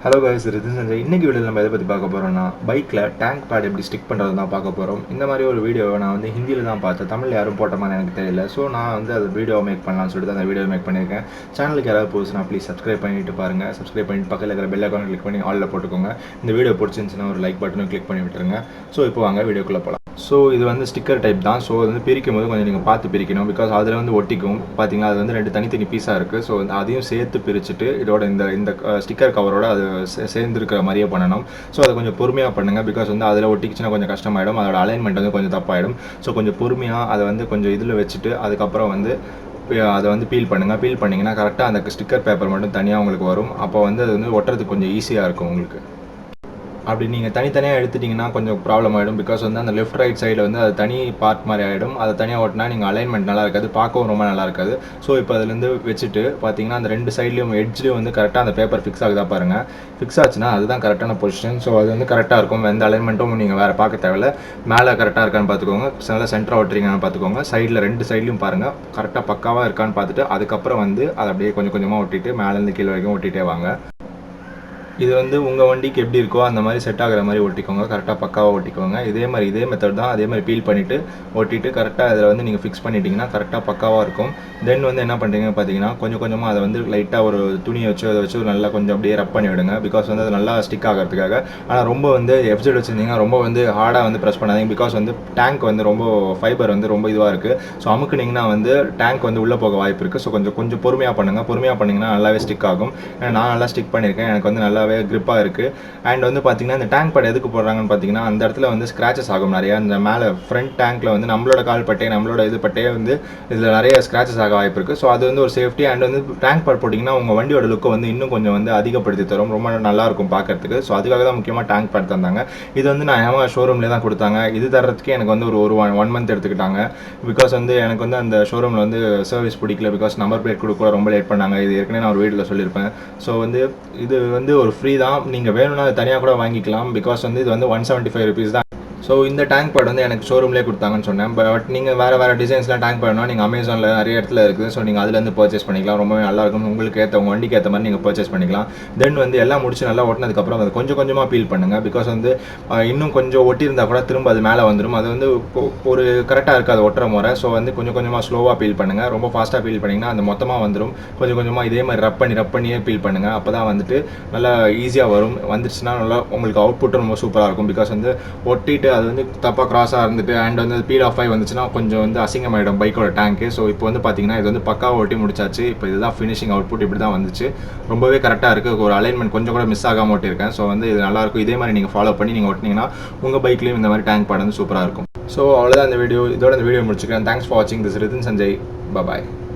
Hello guys, Rithin Sanjay. இன்னைக்கு வீடியோல நம்ம எதை பத்தி பார்க்க போறோம்னா பைக்ல டேங்க் பேட் எப்படி ஸ்டிக் பண்றது தான் பார்க்க போறோம். இந்த மாதிரி ஒரு வீடியோவை நான் வந்து ஹிந்தியில தான் பார்த்தேன். தமிழ்ல யாரும் போட்ட மாதிரி எனக்கு தெரியல. ஸோ நான் வந்து அந்த வீடியோ மேக் பண்ணலாம்னு சொல்லிட்டு அந்த வீடியோ மேக் பண்ணியிருக்கேன். சேனலுக்கு யாராவது போச்சுன்னா ப்ளீஸ் சப்ஸ்கிரைப் பண்ணிட்டு பாருங்க. சப்ஸ்கிரைப் பண்ணிட்டு பக்கத்தில் இருக்கிற பெல் ஐகானை கிளிக் பண்ணி ஆல்ல போட்டுக்கோங்க. இந்த வீடியோ பிடிச்சிருந்துச்சுன்னா ஒரு லைக் பட்டனும் கிளிக் பண்ணி விட்டுருங்க. ஸோ இப்போ வாங்க வீடியோக்குள்ள போகலாம். ஸோ இது வந்து ஸ்டிக்கர் டைப் தான். ஸோ வந்து பிரிக்கும் போது கொஞ்சம் நீங்கள் பார்த்து பிரிக்கணும். பிகாஸ் அதில் வந்து ஒட்டிக்கும் பார்த்தீங்களா, அது வந்து ரெண்டு தனித்தனி பீஸாக இருக்குது. ஸோ வந்து அதையும் சேர்த்து பிரிச்சுட்டு இதோட இந்த இந்த ஸ்டிக்கர் கவரோட அது சேர்ந்துருக்கிற மாதிரியே பண்ணணும். ஸோ அதை கொஞ்சம் பொறுமையாக பண்ணுங்கள். பிகாஸ் வந்து அதில் ஒட்டிக்கிச்சுன்னா கொஞ்சம் கஷ்டமாயிடும். அதோட அலைன்மெண்ட் வந்து கொஞ்சம் தப்பாயிடும். ஸோ கொஞ்சம் பொறுமையாக அதை வந்து கொஞ்சம் இதில் வச்சுட்டு அதுக்கப்புறம் வந்து அதை வந்து பீல் பண்ணுங்கள். பீல் பண்ணிங்கன்னா கரெக்டாக அந்த ஸ்டிக்கர் பேப்பர் மட்டும் தனியாக உங்களுக்கு வரும். அப்போ வந்து அது வந்து ஒட்டுறதுக்கு கொஞ்சம் ஈஸியாக இருக்கும் உங்களுக்கு. அப்படி நீங்கள் தனித்தனியாக எடுத்துட்டிங்கன்னா கொஞ்சம் ப்ராப்ளம் ஆகிடும். பிகாஸ் வந்து அந்த லெஃப்ட் ரைட் சைடில் வந்து அது தனி பார்ட் மாதிரி ஆகிடும். அதை தனியாக ஓட்டினா நீங்கள் அலைன்மெண்ட் நல்லா இருக்காது, பார்க்கவும் ரொம்ப நல்லா இருக்காது. ஸோ இப்போ அதுலேருந்து வச்சுட்டு பார்த்தீங்கன்னா அந்த ரெண்டு சைட்லேயும் எட்ஜ்லேயும் வந்து கரெக்டாக அந்த பேப்பர் ஃபிக்ஸ் ஆகுதா பாருங்கள். ஃபிக்ஸ் ஆச்சுன்னா அதுதான் கரெக்டான பொசிஷன். ஸோ அது வந்து கரெக்டாக இருக்கும். எந்த அலைன்மெண்ட்டும் நீங்கள் வேறு பார்க்க தேவையில்ல. மேலே கரெக்டாக இருக்கான்னு பார்த்துக்கோங்க, நல்லா சென்டராக ஓட்டுறீங்கன்னு பார்த்துக்கோங்க. சைடில் ரெண்டு சைட்லையும் பாருங்கள் கரெக்டாக பக்காவாக இருக்கான்னு பார்த்துட்டு அதுக்கப்புறம் வந்து அதை அப்படியே கொஞ்சம் கொஞ்சமாக ஒட்டிட்டு மேலேருந்து கீழே வரைக்கும் ஒட்டிகிட்டே வாங்க. இது வந்து உங்கள் வண்டிக்கு எப்படி இருக்கோ அந்த மாதிரி செட் ஆகிற மாதிரி ஒட்டிக்கோங்க. கரெக்டாக பக்காவாக ஒட்டிக்கோங்க. இதே மெத்தட் தான். அதே மாதிரி பீல் பண்ணிவிட்டு ஒட்டிட்டு கரெக்டாக அதில் வந்து நீங்கள் ஃபிக்ஸ் பண்ணிட்டீங்கன்னா கரெக்டாக பக்காவாக இருக்கும். தென் வந்து என்ன பண்ணுறீங்க பார்த்தீங்கன்னா கொஞ்சம் கொஞ்சமாக அதை வந்து லைட்டாக ஒரு துணியை வச்சு அதை வச்சு நல்லா கொஞ்சம் அப்படியே ரப் பண்ணி விடுங்க. பிகாஸ் வந்து அது நல்லா ஸ்டிக் ஆகிறதுக்காக. ஆனால் ரொம்ப வந்து FZS வச்சுருந்தீங்கன்னா ரொம்ப வந்து ஹார்டாக வந்து ப்ரெஸ் பண்ணாதீங்க. பிகாஸ் வந்து டேங்க் வந்து ரொம்ப ஃபைபர் வந்து ரொம்ப இதுவாக இருக்குது. ஸோ அமுக்குனிங்கன்னா வந்து டேங்க் வந்து உள்ளே போக வாய்ப்பு இருக்குது. ஸோ கொஞ்சம் பொறுமையாக பண்ணுங்கள். பொறுமையாக பண்ணிங்கன்னா நல்லாவே ஸ்டிக் ஆகும். நான் நல்லா ஸ்டிக் பண்ணியிருக்கேன். எனக்கு வந்து நல்லாவே கிரிப்பாக இருக்குது. அண்ட் வந்து பார்த்தீங்கன்னா இந்த டேங்க் பேட் எதுக்கு போடுறாங்கன்னு பார்த்தீங்கன்னா அந்த இடத்துல வந்து ஸ்க்ராச்சஸ் ஆகும் நிறையா. இந்த மேலே ஃப்ரண்ட் டேங்க்கில் வந்து நம்மளோட கால் பட்டே நம்மளோட இது பட்டே வந்து இதில் நிறைய ஸ்க்ராச்சஸ் ஆக வாய்ப்பு இருக்குது. ஸோ அது வந்து ஒரு சேஃப்டி. அண்ட் வந்து டேங்க் பேட் போட்டிங்கன்னா உங்கள் வண்டியோட லுக்கை வந்து இன்னும் கொஞ்சம் வந்து அதிகப்படுத்தி தரும். ரொம்ப நல்லாயிருக்கும் பார்க்கறதுக்கு. ஸோ அதுக்காக தான் முக்கியமாக டேங்க் பேட் தந்தாங்க. இது வந்து நான் Yamaha ஷோரூம்லேயே தான் கொடுத்தாங்க. இது தரத்துக்கே எனக்கு வந்து ஒரு 1 மந்த் எடுத்துக்கிட்டாங்க. பிகாஸ் வந்து எனக்கு வந்து அந்த ஷோரூமில் வந்து சர்வீஸ் பிடிக்கல. பிகாஸ் நம்பர் பிளேட் கொடுக்க ரொம்ப லேட் பண்ணாங்க. இது ஏற்கனவே நான் ஒரு வீடியோவில் சொல்லியிருப்பேன். ஸோ வந்து இது வந்து ஒரு ஃப்ரீ தான். நீங்கள் வேணும்னா அது தனியாக கூட வாங்கிக்கலாம். பிகாஸ் வந்து இது வந்து 175 rupees தான். ஸோ இந்த டேங்க் பேட் வந்து எனக்கு ஷோரூம்லேயே கொடுத்தாங்கன்னு சொன்னேன். பட் நீங்கள் வேறு டிசைன்ஸ்லாம் டேங்க் பேட்னா நீங்கள் அமேசானில் நிறைய இடத்துல இருக்குது. ஸோ நீங்கள் அதுலேருந்து பர்ச்சேஸ் பண்ணிக்கலாம். ரொம்பவே நல்லாயிருக்கும். உங்களுக்கு உங்கள் வண்டிக்கு ஏற்ற மாதிரி நீங்கள் பர்ச்சேஸ் பண்ணிக்கலாம். தென் வந்து எல்லாம் முடிச்சு நல்லா ஒட்டினதுக்கப்புறம் அதை கொஞ்சம் கொஞ்சமாக பீல் பண்ணுங்கள். பிகாஸ் வந்து இன்னும் கொஞ்சம் ஒட்டியிருந்தால் கூட திரும்ப அது மேலே வந்துடும். அது வந்து ஒரு கரெக்டாக இருக்காது ஒட்டுற முறை. ஸோ வந்து கொஞ்சம் கொஞ்சமாக ஸ்லோவாக பீல் பண்ணுங்கள். ரொம்ப ஃபாஸ்ட்டாக பீல் பண்ணிங்கன்னா அந்த மொத்தமாக வந்துடும். கொஞ்சம் கொஞ்சமாக இதே மாதிரி ரப் பண்ணியே பீல் பண்ணுங்கள். அப்போ தான் வந்துட்டு நல்லா ஈஸியாக வரும். வந்துருச்சுன்னா நல்லா உங்களுக்கு அவுட்புட் ரொம்ப சூப்பராக இருக்கும். பிகாஸ் வந்து ஒட்டிட்டு அது வந்து தப்பாக கிராஸாக இருந்துட்டு அண்ட் வந்து பீல் ஆஃப் ஆகி வந்துச்சுன்னா கொஞ்சம் வந்து அசிங்கமாயிடும் பைக்கோட டேங்க்கு. ஸோ இப்போ வந்து பார்த்தீங்கன்னா இது வந்து பக்காவாக ஒட்டி முடிச்சாச்சு. இப்போ இதுதான் ஃபினிஷிங் அவுட்புட். இப்படி தான் வந்துச்சு. ரொம்பவே கரெக்டாக இருக்குது. ஒரு அலைன்மெண்ட் கொஞ்சம் கூட மிஸ் ஆகாமல் ஓட்டியிருக்கேன். ஸோ வந்து இது நல்லாயிருக்கும். இதே மாதிரி நீங்கள் ஃபாலோ பண்ணி நீங்கள் ஓட்டினீங்கன்னா உங்கள் பைக்லேயும் இந்த மாதிரி டேங்க் பேட் வந்து சூப்பராக இருக்கும். ஸோ அவ்வளோதான் இந்த வீடியோ. இதோட இந்த வீடியோ முடிச்சுக்கிறேன். தேங்க்ஸ் ஃபார் வாட்சிங். திஸ் ரிதின் சஞ்சய். பாய்.